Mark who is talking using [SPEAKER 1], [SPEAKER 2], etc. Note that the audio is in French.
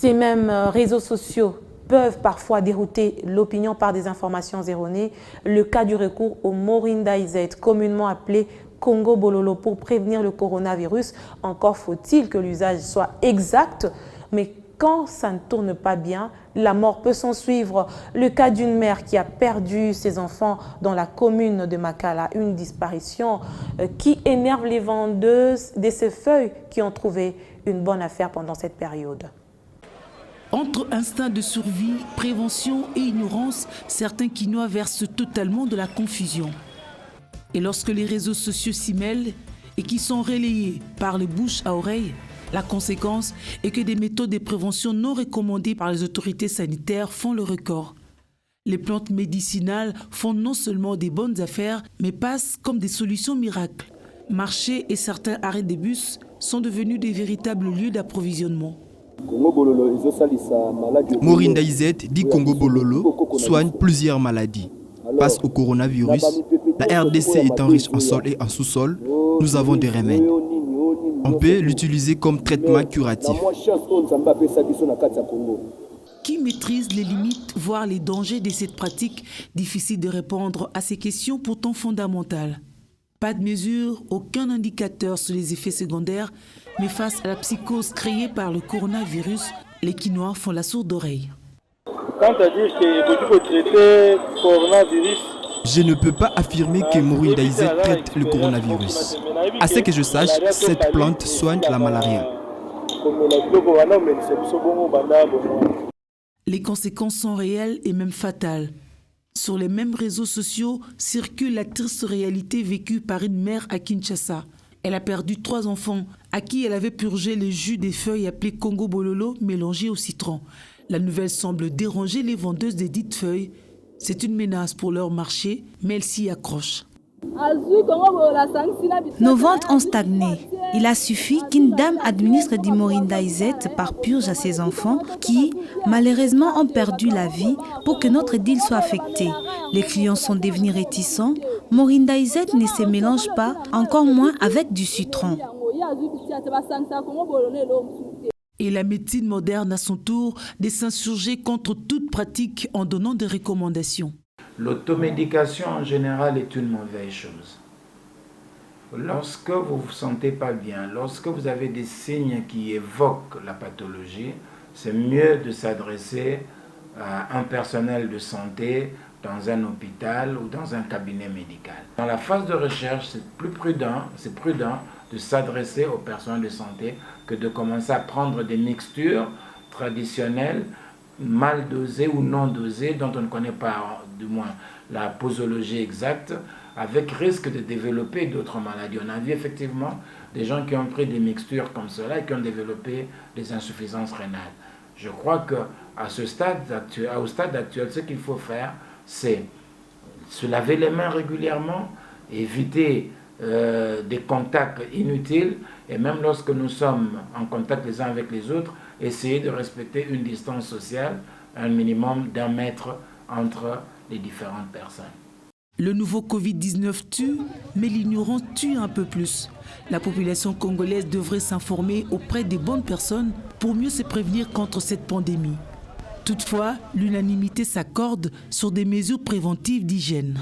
[SPEAKER 1] Ces mêmes réseaux sociaux peuvent parfois dérouter l'opinion par des informations erronées. Le cas du recours au Morinda IZ, communément appelé Congo Bololo, pour prévenir le coronavirus. Encore faut-il que l'usage soit exact, mais quand ça ne tourne pas bien, la mort peut s'en suivre. Le cas d'une mère qui a perdu ses enfants dans la commune de Makala, une disparition qui énerve les vendeuses de ces feuilles qui ont trouvé une bonne affaire pendant cette période.
[SPEAKER 2] Entre instinct de survie, prévention et ignorance, certains Quinois versent totalement de la confusion. Et lorsque les réseaux sociaux s'y mêlent et qui sont relayés par les bouches à oreille, la conséquence est que des méthodes de prévention non recommandées par les autorités sanitaires font le record. Les plantes médicinales font non seulement des bonnes affaires, mais passent comme des solutions miracles. Marchés et certains arrêts de bus sont devenus des véritables lieux d'approvisionnement.
[SPEAKER 3] Morinda IZ, dit Congo Bololo, soigne plusieurs maladies. Face au coronavirus, la RDC étant riche en sol et en sous-sol, nous avons des remèdes. On peut l'utiliser comme traitement curatif.
[SPEAKER 2] Qui maîtrise les limites, voire les dangers de cette pratique? Difficile de répondre à ces questions pourtant fondamentales. Pas de mesure, aucun indicateur sur les effets secondaires, mais face à la psychose créée par le coronavirus, les Quinois font la sourde oreille.
[SPEAKER 4] Quant à dire que pour traiter le coronavirus,
[SPEAKER 3] je ne peux pas affirmer que Morinda IZ traite le coronavirus. À ce que je sache, cette plante soigne la malaria.
[SPEAKER 2] Les conséquences sont réelles et même fatales. Sur les mêmes réseaux sociaux circule la triste réalité vécue par une mère à Kinshasa. Elle a perdu 3 enfants à qui elle avait purgé le jus des feuilles appelées Congo Bololo mélangées au citron. La nouvelle semble déranger les vendeuses des dites feuilles. C'est une menace pour leur marché, mais elles s'y accrochent.
[SPEAKER 5] Nos ventes ont stagné. Il a suffi qu'une dame administre du Morinda IZ par purge à ses enfants qui, malheureusement, ont perdu la vie pour que notre deal soit affecté. Les clients sont devenus réticents. Morinda IZ ne se mélange pas, encore moins avec du citron.
[SPEAKER 2] Et la médecine moderne, à son tour, de s'insurger contre toute pratique en donnant des recommandations.
[SPEAKER 6] L'automédication en général est une mauvaise chose. Lorsque vous ne vous sentez pas bien, lorsque vous avez des signes qui évoquent la pathologie, c'est mieux de s'adresser à un personnel de santé dans un hôpital ou dans un cabinet médical. Dans la phase de recherche, c'est prudent de s'adresser aux personnels de santé que de commencer à prendre des mixtures traditionnelles mal dosées ou non dosées, dont on ne connaît pas du moins la posologie exacte, avec risque de développer d'autres maladies. On a vu effectivement des gens qui ont pris des mixtures comme cela et qui ont développé des insuffisances rénales. Je crois qu'au stade actuel, ce qu'il faut faire, c'est se laver les mains régulièrement, éviter des contacts inutiles, et même lorsque nous sommes en contact les uns avec les autres, essayer de respecter une distance sociale, un minimum d'1 mètre entre les différentes personnes.
[SPEAKER 2] Le nouveau Covid-19 tue, mais l'ignorance tue un peu plus. La population congolaise devrait s'informer auprès des bonnes personnes pour mieux se prévenir contre cette pandémie. Toutefois, l'unanimité s'accorde sur des mesures préventives d'hygiène.